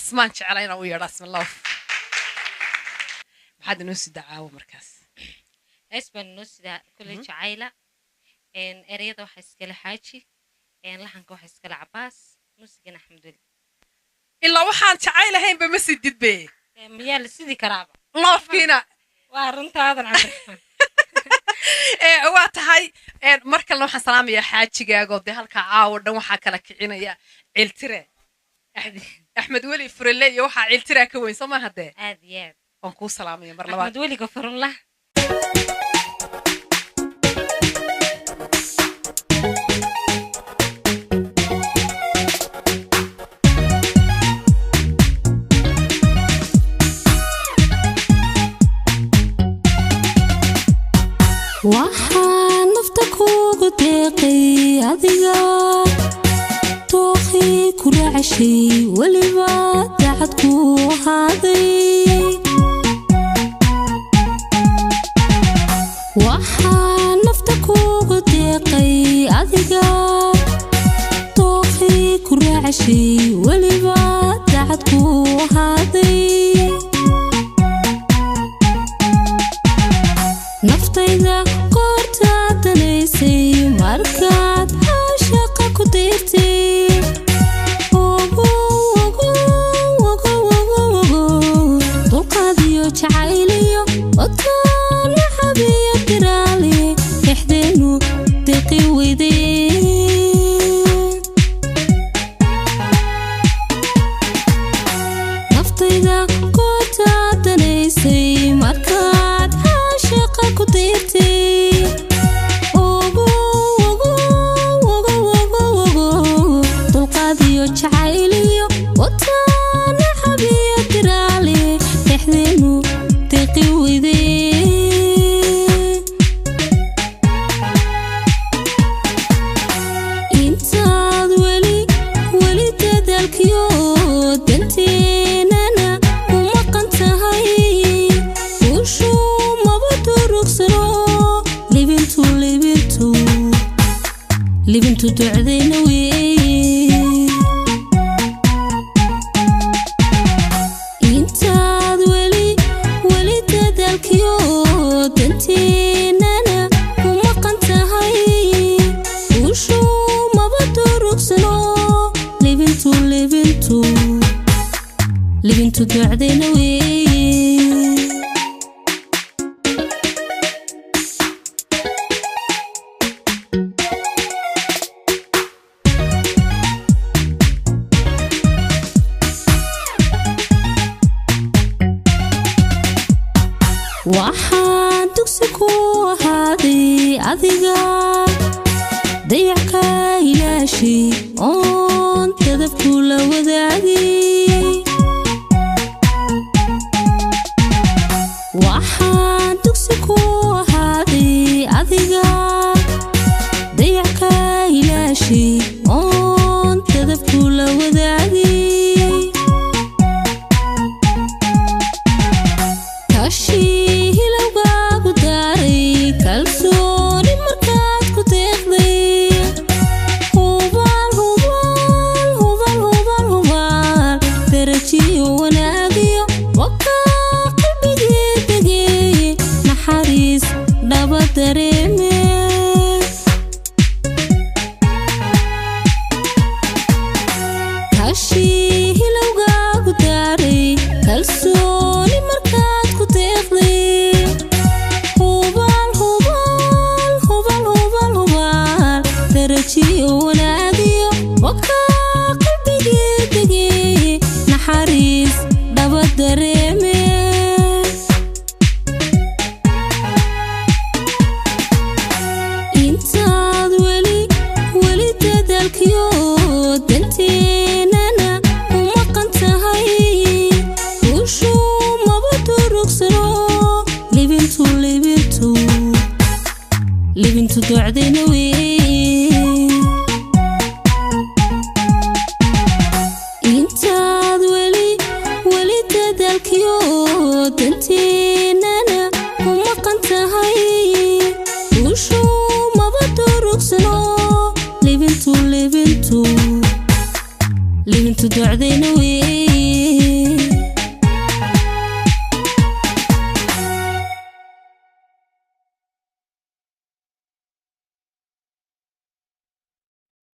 عصمان شعلينا ويا رسم الله محد نوسي دعاوة مركز اسبن نوسي كل شعيلة إن أريد وحسكلا حاجي إن لحنك وحسكلا عباس نوسي جنا حمد لله إلا وحان شعيلة هين بمسجد بيه ميال سيدي كرابة الله فينا وارنت هذا العبد واتهاي marka loo xasalaamaya xaajigaaga de halka caawo dhan waxa kala kicinaya ciltire Axmed Wali Furle iyo waxa ciltire ka weyn soo ma hadee aad yaad aan ku salaamay mar labaad Axmed Wali ka Furle waxaan nafta kugu deeqay adiga tooxi ku raacay waliba dacad ku haaday waxaan nafta kugu deeqay adiga tooxi ku raacay waliba dacad ku haaday naftayda markaad shaqa ku deertay dulqaad iyo jacayl iyo odkaan xabiyo tiraale dhexdeenu deeqi weyday naftayda goorta danaysay markaad shaqa ku deertay jacayliyo watan xabiyo tiraale dhexdeenu deeqi weyday intaad weli dadaalkiyo danteenana u maqan tahay ushu maba durugsano libintu ducdayna wey libintu ducdayna wey waxaan dugsi ku ahaaday adiga dayacka ilaashi oon dadabku la wadaagay waxaan dugsi ku ahaaday adiga dayacka ilaashi oon dadabku la wadaagay kashi hilowgaagu daaray kalsooni markaad ku deeqday hubal darajiyo wanaagiyo dhaba dareeme kashi hilowgaagu daaray kalsooni markaad ku deeqday hubal darajiyo wanaagiyo wakaa qalbigii degay naxariis dhaba dareeme danteenana u maqan tahay ushu maba durugsano libintu ducdayna wey intaad weli dadaalkiyo danteenana u maqan tahay ushu maba durugsano libintu ducdayna wey